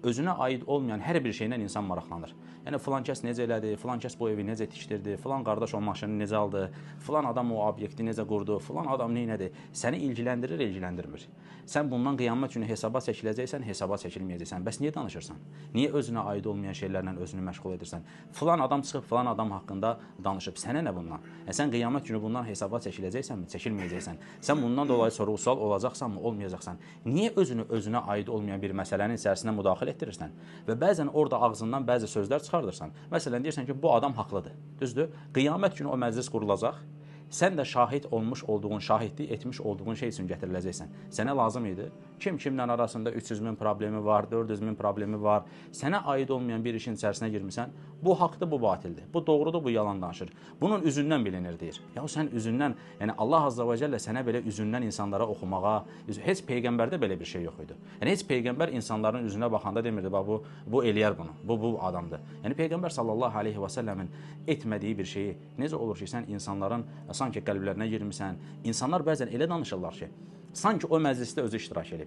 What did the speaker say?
özünə aid olmayan hər bir şeylə insan maraqlanır. Yəni, filan kəs necə elədi, filan kəs bu evi necə tikdirdi, filan qardaş o maşını necə aldı, filan adam o obyekti necə qurdu, filan adam neynədi. Səni ilgiləndirir, ilgiləndirmir. Sən bundan qiyamət günü hesaba çəkiləcəksən, hesaba çəkilməyəcəksən. Bəs niyə danışırsan? Niyə özünə aid olmayan şeylərlə özünü məşğul edirsən? Filan adam çıxıb, filan adam haqqında danışıb. Sənə nə bundan? Sən qiyamət günü bundan hesaba çəkiləcəksənmi, çəkilməyəcəksən? Sən bundan dolayı sorğu-sual olacaqsanmı, olmayacaqsan? Niyə özünə aid olmayan bir məsələnin içərisinə müdaxilə etdirirsən? Və bəzən orada ağzından bəzi sözlər çıxardırsan. Məsələn, deyirsən ki, bu adam haqlıdır. Düzdür? Qiyamət günü o məclis qurulacaq. Sən də şahid olmuş olduğun, şahidlik etmiş olduğun şey üçün gətiriləcəksən. Sənə lazım idi. Kim kimlə arasında 300 min problemi var, 400 min problemi var. Sənə aid olmayan bir işin içərisinə girmirsən. Bu haqdır, bu batildir. Bu doğrudur, bu yalan danışır. Bunun üzündən bilinir deyir. Ya sən üzündən, yəni Allah Azza və Cəllə sənə belə üzündən insanlara oxumağa, heç peyğəmbərdə belə bir şey yox idi. Yəni heç peyğəmbər insanların üzünə baxanda demirdi, bax bu eləyər bunu. Bu adamdır. Yəni peyğəmbər sallallahu əleyhi və səlləmin etmədiyi bir şeyi necə olur ki, sən insanların sanki qəlblərinə girmirsən. İnsanlar bəzən elə danışırlar ki, sanki o məclisdə özü iştirak edib.